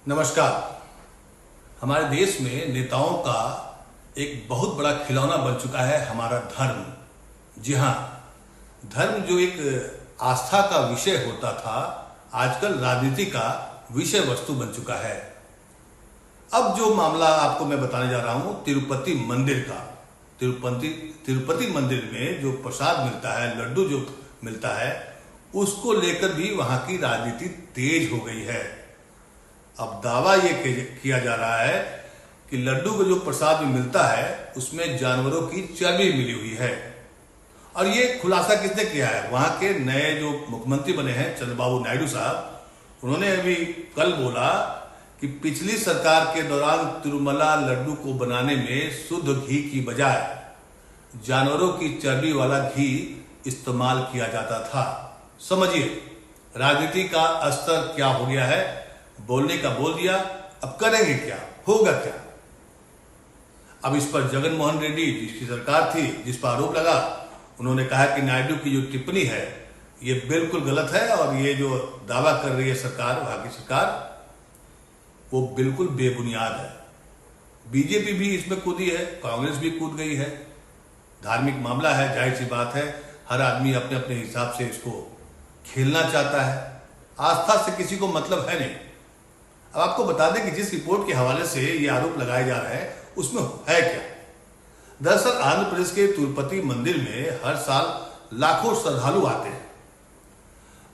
नमस्कार। हमारे देश में नेताओं का एक बहुत बड़ा खिलौना बन चुका है हमारा धर्म। जी हाँ, धर्म जो एक आस्था का विषय होता था, आजकल राजनीति का विषय वस्तु बन चुका है। अब जो मामला आपको मैं बताने जा रहा हूं तिरुपति मंदिर का। तिरुपति मंदिर में जो प्रसाद मिलता है, लड्डू जो मिलता है, उसको लेकर भी वहां की राजनीति तेज हो गई है। अब दावा ये किया जा रहा है कि लड्डू का जो प्रसाद में मिलता है उसमें जानवरों की चर्बी मिली हुई है। और ये खुलासा किसने किया है? वहां के नए जो मुख्यमंत्री बने हैं चंद्रबाबू नायडू साहब, उन्होंने अभी कल बोला कि पिछली सरकार के दौरान तिरुमला लड्डू को बनाने में शुद्ध घी की बजाय जानवरों की चर्बी वाला घी इस्तेमाल किया जाता था। समझिए राजनीति का स्तर क्या हो गया है। बोलने का बोल दिया, अब करेंगे क्या, होगा क्या? अब इस पर जगन मोहन रेड्डी, जिसकी सरकार थी, जिस पर आरोप लगा, उन्होंने कहा कि नायडू की जो टिप्पणी है ये बिल्कुल गलत है और ये जो दावा कर रही है सरकार, वहां की सरकार, वो बिल्कुल बेबुनियाद है। बीजेपी भी इसमें कूदी है, कांग्रेस भी कूद गई है। धार्मिक मामला है, जाहिर सी बात है, हर आदमी अपने अपने हिसाब से इसको खेलना चाहता है। आस्था से किसी को मतलब है नहीं। अब आपको बता दें कि जिस रिपोर्ट के हवाले से ये आरोप लगाए जा रहे हैं उसमें है क्या। दरअसल आंध्र प्रदेश के तिरुपति मंदिर में हर साल लाखों श्रद्धालु आते हैं।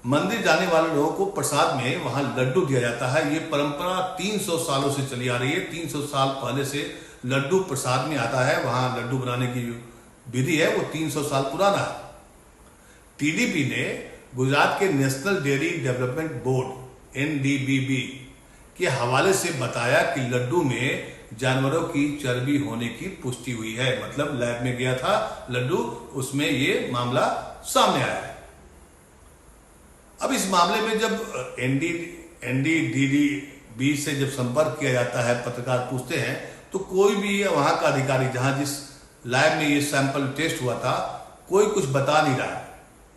मंदिर जाने वाले लोगों को प्रसाद में वहां लड्डू दिया जाता है। ये परंपरा 300 सालों से चली आ रही है। 300 साल पहले से लड्डू प्रसाद में आता है। वहां लड्डू बनाने की जो विधि है वो 300 साल पुराना है। टीडीपी ने गुजरात के national dairy development board NDBB के हवाले से बताया कि लड्डू में जानवरों की चर्बी होने की पुष्टि हुई है। मतलब लैब में गया था लड्डू, उसमें ये मामला सामने आया है। अब इस मामले में जब NDDB से जब संपर्क किया जाता है, पत्रकार पूछते हैं, तो कोई भी वहां का अधिकारी, जहां जिस लैब में ये सैंपल टेस्ट हुआ था, कोई कुछ बता नहीं रहा है।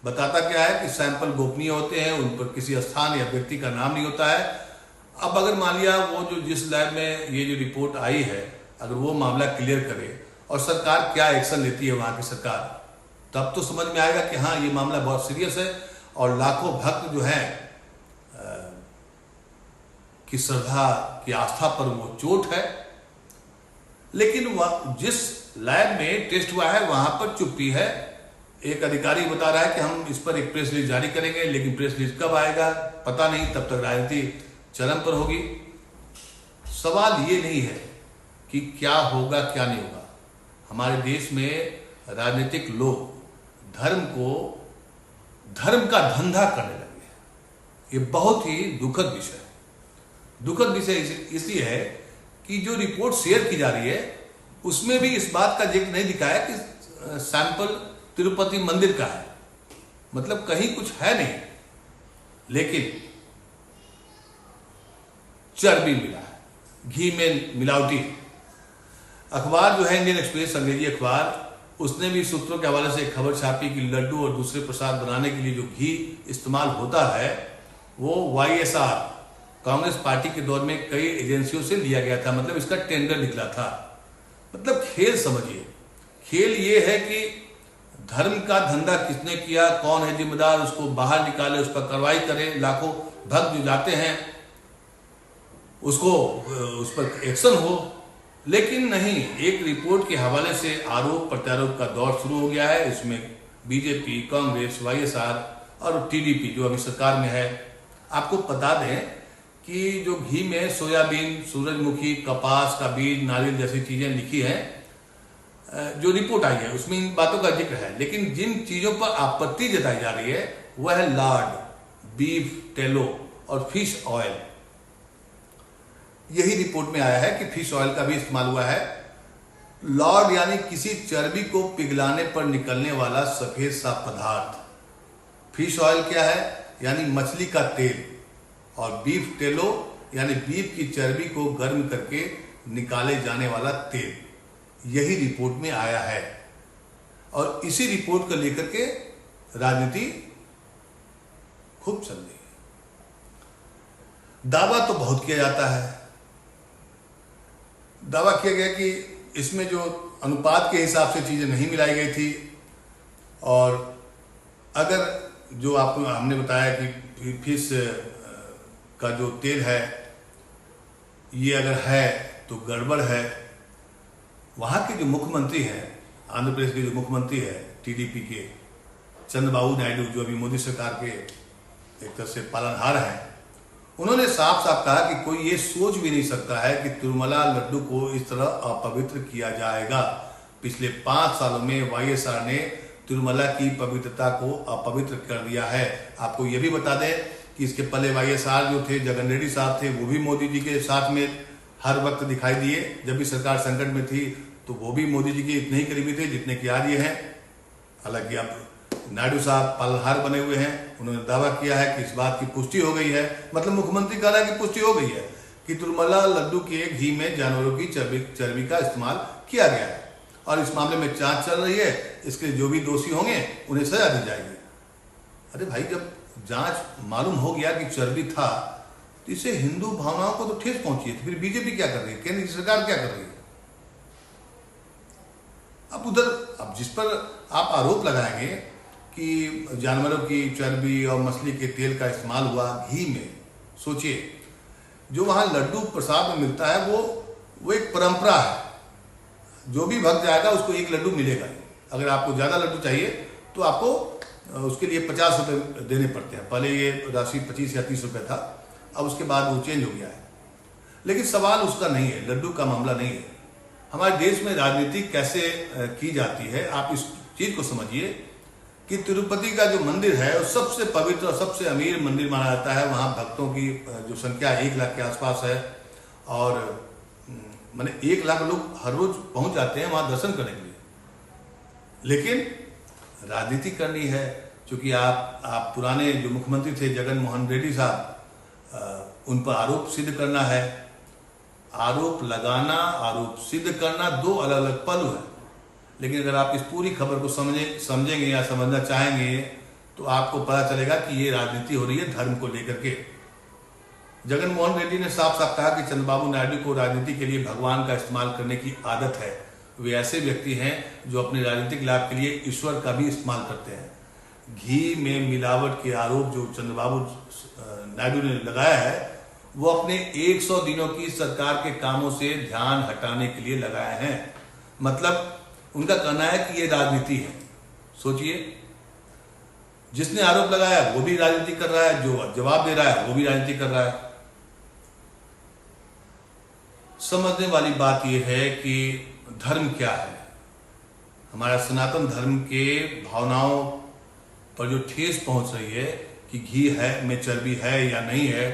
बताता क्या है कि सैंपल गोपनीय होते हैं, उन पर किसी स्थान या व्यक्ति का नाम नहीं होता है। अब अगर मान लिया वो जो जिस लैब में ये जो रिपोर्ट आई है, अगर वो मामला क्लियर करे और सरकार क्या एक्शन लेती है वहां की सरकार, तब तो समझ में आएगा कि हाँ, ये मामला बहुत सीरियस है और लाखों भक्त जो है की श्रद्धा की आस्था पर वो चोट है। लेकिन जिस लैब में टेस्ट हुआ है वहां पर चुप्पी है। एक अधिकारी बता रहा है कि हम इस पर एक प्रेस रिलीज जारी करेंगे, लेकिन प्रेस रिलीज कब आएगा पता नहीं, तब तक राजनीति चरम पर होगी। सवाल ये नहीं है कि क्या होगा क्या नहीं होगा। हमारे देश में राजनीतिक लोग धर्म का धंधा करने लगे हैं। ये बहुत ही दुखद विषय है। दुखद विषय इसलिए है कि जो रिपोर्ट शेयर की जा रही है उसमें भी इस बात का जिक्र नहीं दिखाया कि सैंपल तिरुपति मंदिर का है। मतलब कहीं कुछ है नहीं, लेकिन चर्बी मिला है, घी में मिलावटी। अखबार जो है इंडियन एक्सप्रेस, अंग्रेजी अखबार, उसने भी सूत्रों के हवाले से एक खबर छापी कि लड्डू और दूसरे प्रसाद बनाने के लिए जो घी इस्तेमाल होता है वो YSR कांग्रेस पार्टी के दौर में कई एजेंसियों से लिया गया था। मतलब इसका टेंडर निकला था। मतलब खेल समझिए। खेल ये है कि धर्म का धंधा किसने किया, कौन है जिम्मेदार, उसको बाहर निकाले, उस पर कार्रवाई करे। लाखों भक्त जो जाते हैं उसको उस पर एक्शन हो। लेकिन नहीं, एक रिपोर्ट के हवाले से आरोप प्रत्यारोप का दौर शुरू हो गया है। इसमें बीजेपी, कांग्रेस, YSR और TDP जो अभी सरकार में है। आपको बता दें कि जो घी में सोयाबीन, सूरजमुखी, कपास का बीज, नारियल जैसी चीजें लिखी हैं, जो रिपोर्ट आई है उसमें इन बातों का जिक्र है। लेकिन जिन चीजों पर आपत्ति जताई जा रही है वह है लार्ड, बीफ टेलो और फिश ऑयल। यही रिपोर्ट में आया है कि फिश ऑयल का भी इस्तेमाल हुआ है। लॉर्ड यानी किसी चर्बी को पिघलाने पर निकलने वाला सफेद सा पदार्थ। फिश ऑयल क्या है? यानी मछली का तेल। और बीफ टेलो यानी बीफ की चर्बी को गर्म करके निकाले जाने वाला तेल। यही रिपोर्ट में आया है और इसी रिपोर्ट को लेकर के राजनीति खूब चल रही है। दावा तो बहुत किया जाता है। दावा किया गया कि इसमें जो अनुपात के हिसाब से चीज़ें नहीं मिलाई गई थी, और अगर जो आपको हमने बताया कि फिश का जो तेल है ये अगर है तो गड़बड़ है। वहाँ के जो मुख्यमंत्री हैं, आंध्र प्रदेश के जो मुख्यमंत्री है टीडीपी के चंद्रबाबू नायडू, जो अभी मोदी सरकार के एक तरह से पालनहार हैं, उन्होंने साफ साफ कहा कि कोई ये सोच भी नहीं सकता है कि तिरुमला लड्डू को इस तरह अपवित्र किया जाएगा। पिछले 5 सालों में वाईएसआर ने तिरुमला की पवित्रता को अपवित्र कर दिया है। आपको ये भी बता दें कि इसके पहले वाईएसआर जो थे, जगन रेड्डी साहब थे, वो भी मोदी जी के साथ में हर वक्त दिखाई दिए। जब भी सरकार संकट में थी तो वो भी मोदी जी के इतने ही करीबी थे जितने कि आज ये हैं। हालांकि अब नायडू साहब पालनहार बने हुए हैं। उन्होंने दावा किया है कि इस बात की पुष्टि हो गई है, मतलब मुख्यमंत्री कह रहा है कि पुष्टि हो गई है कि तिरुमला लड्डू के घी में जानवरों की चर्बी का इस्तेमाल किया गया है, और इस मामले में जांच चल रही है। इसके जो भी दोषी होंगे उन्हें सजा दी जाएगी। अरे भाई, जब जांच मालूम हो गया कि चर्बी था तो इससे हिंदू भावनाओं को तो ठेस पहुंची है। तो फिर बीजेपी क्या कर रही है, केंद्र की सरकार क्या कर रही है? अब जिस पर आप आरोप लगाएंगे कि जानवरों की चर्बी और मछली के तेल का इस्तेमाल हुआ घी में, सोचिए जो वहाँ लड्डू प्रसाद में मिलता है वो एक परंपरा है। जो भी भक्त जाएगा उसको एक लड्डू मिलेगा। अगर आपको ज़्यादा लड्डू चाहिए तो आपको उसके लिए 50 रुपये देने पड़ते हैं। पहले ये राशि 25 या 30 रुपये था, अब उसके बाद वो चेंज हो गया है। लेकिन सवाल उसका नहीं है, लड्डू का मामला नहीं है। हमारे देश में राजनीति कैसे की जाती है, आप इस चीज़ को समझिए कि तिरुपति का जो मंदिर है वो सबसे पवित्र और सबसे अमीर मंदिर माना जाता है। वहाँ भक्तों की जो संख्या 1 लाख के आसपास है, और माने 1 लाख लोग हर रोज पहुँच जाते हैं वहाँ दर्शन करने के लिए। लेकिन राजनीति करनी है, क्योंकि आप पुराने जो मुख्यमंत्री थे जगन मोहन रेड्डी साहब, उन पर आरोप सिद्ध करना है। आरोप लगाना, आरोप सिद्ध करना 2 अलग अलग पहलू है। लेकिन अगर आप इस पूरी खबर को समझेंगे या समझना चाहेंगे तो आपको पता चलेगा कि ये राजनीति हो रही है धर्म को लेकर के। जगन मोहन रेड्डी ने साफ साफ कहा कि चंद्रबाबू नायडू को राजनीति के लिए भगवान का इस्तेमाल करने की आदत है। वे ऐसे व्यक्ति हैं जो अपने राजनीतिक लाभ के लिए ईश्वर का भी इस्तेमाल करते हैं। घी में मिलावट के आरोप जो चंद्रबाबू नायडू ने लगाया है वो अपने 100 दिनों की सरकार के कामों से ध्यान हटाने के लिए लगाए हैं। मतलब उनका कहना है कि ये राजनीति है। सोचिए, जिसने आरोप लगाया वो भी राजनीति कर रहा है, जो जवाब दे रहा है वो भी राजनीति कर रहा है। समझने वाली बात यह है कि धर्म क्या है। हमारा सनातन धर्म के भावनाओं पर जो ठेस पहुंच रही है कि घी है में चर्बी है या नहीं है,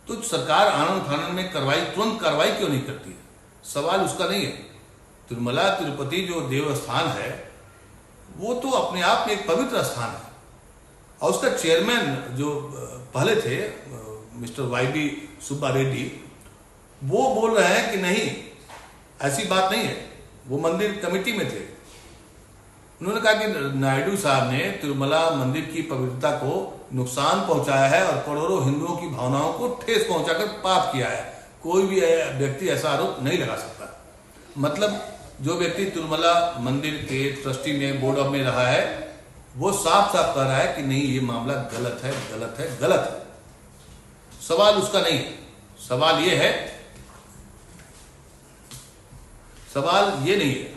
तो सरकार आनन फानन में तुरंत कार्रवाई क्यों नहीं करती है? सवाल उसका नहीं है। तिरुमला तिरुपति जो देवस्थान है वो तो अपने आप में एक पवित्र स्थान है, और उसका चेयरमैन जो पहले थे मिस्टर वाईबी सुब्बा रेड्डी, वो बोल रहे हैं कि नहीं, ऐसी बात नहीं है। वो मंदिर कमेटी में थे। उन्होंने कहा कि नायडू साहब ने तिरुमला मंदिर की पवित्रता को नुकसान पहुंचाया है और करोड़ों हिंदुओं की भावनाओं को ठेस पहुंचाकर पाप किया है। कोई भी व्यक्ति ऐसा आरोप नहीं लगा सकता। मतलब जो व्यक्ति तिरुमला मंदिर के ट्रस्टी में बोर्ड ऑफ में रहा है वो साफ साफ कह रहा है कि नहीं, ये मामला गलत है, गलत है, गलत है। सवाल उसका नहीं है। सवाल ये है, सवाल ये नहीं है।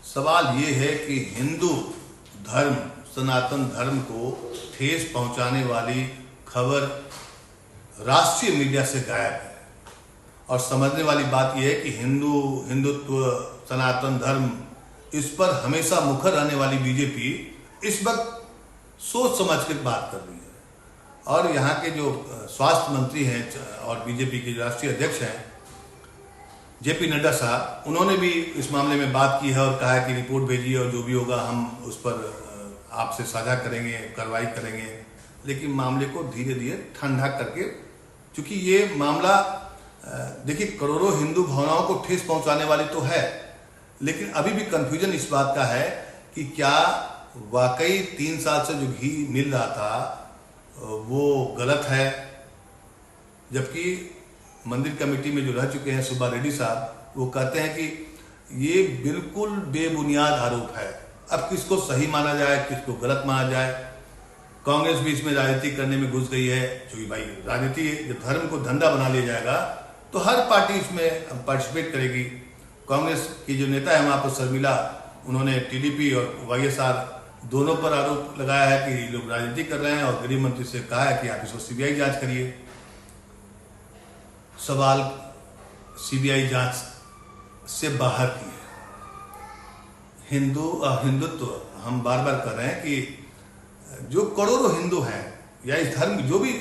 सवाल ये है कि हिंदू धर्म, सनातन धर्म को ठेस पहुंचाने वाली खबर राष्ट्रीय मीडिया से गायब है। और समझने वाली बात यह है कि हिंदुत्व, सनातन धर्म, इस पर हमेशा मुखर रहने वाली बीजेपी इस वक्त सोच समझ कर बात कर रही है। और यहाँ के जो स्वास्थ्य मंत्री हैं और बीजेपी के राष्ट्रीय अध्यक्ष हैं जेपी नड्डा साहब, उन्होंने भी इस मामले में बात की है और कहा है कि रिपोर्ट भेजिए और जो भी होगा हम उस पर आपसे साझा करेंगे, कार्रवाई करेंगे। लेकिन मामले को धीरे धीरे ठंडा करके, क्योंकि ये मामला देखिए करोड़ों हिंदू भावनाओं को ठेस पहुंचाने वाली तो है, लेकिन अभी भी कंफ्यूजन इस बात का है कि क्या वाकई 3 साल से जो घी मिल रहा था वो गलत है जबकि मंदिर कमेटी में जो रह चुके हैं सुब्बा रेड्डी साहब, वो कहते हैं कि ये बिल्कुल बेबुनियाद आरोप है। अब किसको सही माना जाए, किसको गलत माना जाए। कांग्रेस भी इसमें राजनीति करने में घुस गई है, क्योंकि भाई राजनीति जब धर्म को धंधा बना लिया जाएगा तो हर पार्टी इसमें पार्टिसिपेट करेगी। कांग्रेस की जो नेता है वहां पर शर्मिला, उन्होंने टीडीपी और वाईएसआर दोनों पर आरोप लगाया है कि ये लोग राजनीति कर रहे हैं, और गृह मंत्री से कहा है कि आप इसको सीबीआई जांच करिए। सवाल सीबीआई जांच से बाहर की है। हिंदुत्व हम बार बार कर रहे हैं कि जो करोड़ों हिंदू हैं या इस धर्म जो भी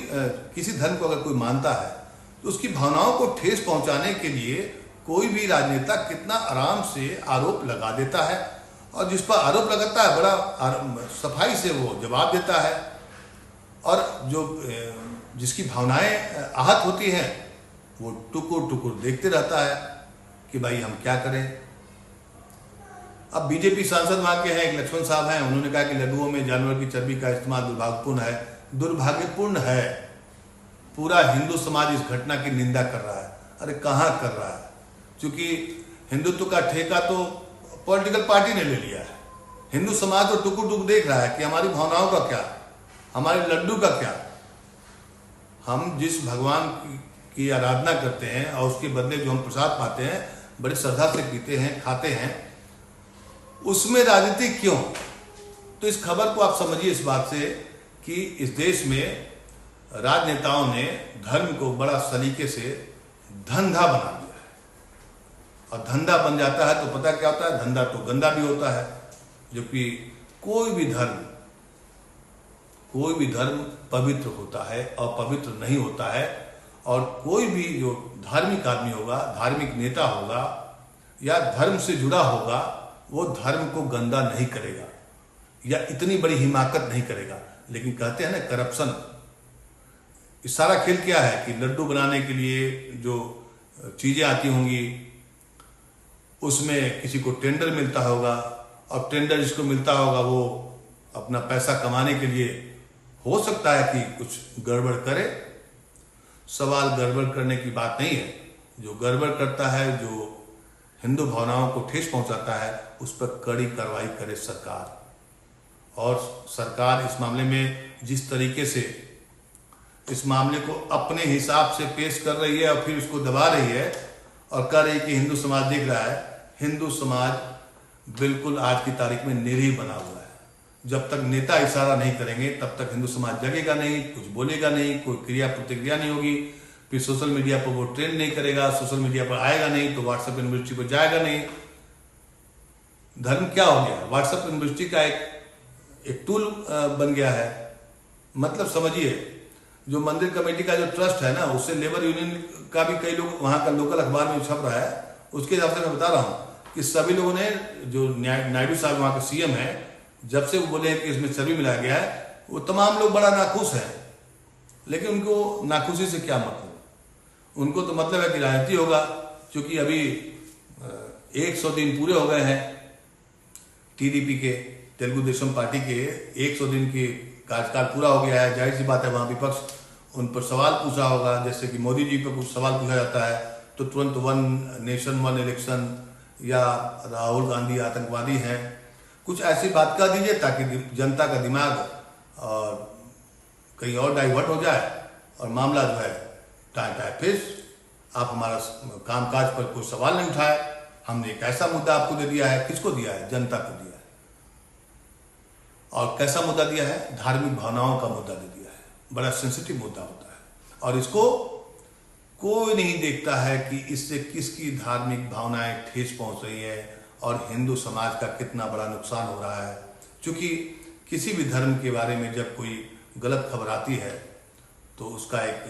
किसी धर्म को अगर कोई मानता है तो उसकी भावनाओं को ठेस पहुंचाने के लिए कोई भी राजनेता कितना आराम से आरोप लगा देता है, और जिस पर आरोप लगाता है बड़ा सफाई से वो जवाब देता है, और जो जिसकी भावनाएं आहत होती हैं वो टुकुर टुकुर देखते रहता है कि भाई हम क्या करें। अब बीजेपी सांसद वहां के हैं, एक लक्ष्मण साहब हैं, उन्होंने कहा कि लड्डुओं में जानवर की चर्बी का इस्तेमाल दुर्भाग्यपूर्ण है। दुर्भाग्यपूर्ण है, पूरा हिंदू समाज इस घटना की निंदा कर रहा है। अरे कहाँ कर रहा है, क्योंकि हिंदुत्व का ठेका तो पॉलिटिकल पार्टी ने ले लिया है। हिंदू समाज तो टुकुर टुक देख रहा है कि हमारी भावनाओं का क्या, हमारे लड्डू का क्या। हम जिस भगवान की आराधना करते हैं और उसके बदले जो हम प्रसाद पाते हैं, बड़ी श्रद्धा से पीते हैं, खाते हैं, उसमें राजनीति क्यों। तो इस खबर को आप समझिए इस बात से कि इस देश में राजनेताओं ने धर्म को बड़ा सलीके से धंधा बना दिया है, और धंधा बन जाता है तो पता क्या होता है, धंधा तो गंदा भी होता है। जबकि कोई भी धर्म पवित्र होता है और पवित्र नहीं होता है, और कोई भी जो धार्मिक आदमी होगा, धार्मिक नेता होगा या धर्म से जुड़ा होगा, वो धर्म को गंदा नहीं करेगा या इतनी बड़ी हिमाकत नहीं करेगा। लेकिन कहते हैं ना करप्शन, इस सारा खेल क्या है कि लड्डू बनाने के लिए जो चीजें आती होंगी उसमें किसी को टेंडर मिलता होगा, और टेंडर जिसको मिलता होगा वो अपना पैसा कमाने के लिए हो सकता है कि कुछ गड़बड़ करे। सवाल गड़बड़ करने की बात नहीं है, जो गड़बड़ करता है, जो हिंदू भावनाओं को ठेस पहुंचाता है, उस पर कड़ी कार्रवाई करे सरकार। और सरकार इस मामले में जिस तरीके से इस मामले को अपने हिसाब से पेश कर रही है और फिर उसको दबा रही है और कह रही है कि हिंदू समाज देख रहा है, हिंदू समाज बिल्कुल आज की तारीख में निरीह बना हुआ है। जब तक नेता इशारा नहीं करेंगे तब तक हिंदू समाज जगेगा नहीं, कुछ बोलेगा नहीं, कोई क्रिया प्रतिक्रिया नहीं होगी। फिर सोशल मीडिया पर वो ट्रेंड नहीं करेगा, सोशल मीडिया पर आएगा नहीं, तो व्हाट्सएप यूनिवर्सिटी पर जाएगा नहीं। धर्म क्या हो गया, व्हाट्सएप यूनिवर्सिटी का एक टूल बन गया है। मतलब समझिए, जो मंदिर कमेटी का जो ट्रस्ट है ना, उससे लेबर यूनियन का भी कई लोग वहां का लोकल अखबार में छप रहा है। उसके हिसाब से मैं बता रहा हूं कि सभी लोगों ने, जो नायडू साहब वहां के सीएम है, जब से वो बोले कि इसमें चर्बी मिलाया गया है, वो तमाम लोग बड़ा नाखुश हैं। लेकिन उनको नाखुशी से क्या मतलब, उनको तो मतलब है कि राजनीति होगा। क्योंकि अभी 100 दिन पूरे हो गए हैं टीडीपी के, तेलुगु देशम पार्टी के 100 दिन की कार्यकाल पूरा हो गया है। जाहिर सी बात है वहां विपक्ष उन पर सवाल पूछा होगा। जैसे कि मोदी जी पर कुछ सवाल पूछा जाता है तो तुरंत 1 नेशन 1 इलेक्शन या राहुल गांधी आतंकवादी हैं, कुछ ऐसी बात कर दीजिए ताकि जनता का दिमाग और कहीं और डाइवर्ट हो जाए और मामला जो है टाइम फिर आप हमारा कामकाज पर कोई सवाल नहीं उठाए। हमने एक ऐसा मुद्दा आपको दे दिया है, किसको दिया है, जनता को दिया है। और कैसा मुद्दा दिया है, धार्मिक भावनाओं का मुद्दा दे दिया है। बड़ा सेंसिटिव मुद्दा होता है और इसको कोई नहीं देखता है कि इससे किसकी धार्मिक भावनाएं ठेस पहुंच रही है और हिंदू समाज का कितना बड़ा नुकसान हो रहा है। क्योंकि किसी भी धर्म के बारे में जब कोई गलत खबर आती है तो उसका एक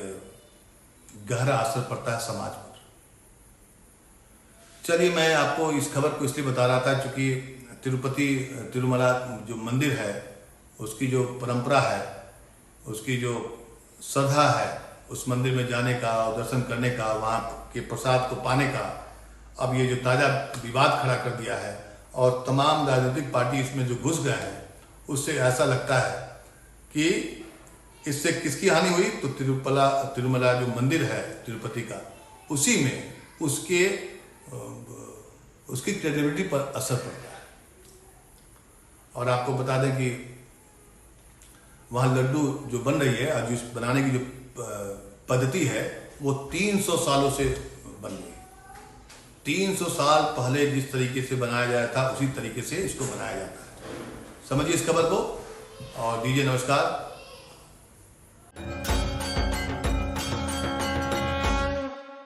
गहरा असर पड़ता है समाज पर। चलिए, मैं आपको इस खबर को इसलिए बता रहा था क्योंकि तिरुपति तिरुमला जो मंदिर है, उसकी जो परंपरा है, उसकी जो श्रद्धा है, उस मंदिर में जाने का और दर्शन करने का, वहाँ के प्रसाद को पाने का, अब ये जो ताज़ा विवाद खड़ा कर दिया है और तमाम राजनीतिक पार्टी इसमें जो घुस गए हैं, उससे ऐसा लगता है कि इससे किसकी हानि हुई? तो तिरुमला जो मंदिर है तिरुपति का, उसी में उसकी क्रेडिबिलिटी पर असर पड़ता है। और आपको बता दें कि वहाँ लड्डू जो बन रही है, आज बनाने की जो पद्धति है वो 300 सालों से बन रही है। 300 साल पहले जिस तरीके से बनाया जाता था उसी तरीके से इसको बनाया जाता है। समझिए इस खबर को और दीजिए नमस्कार।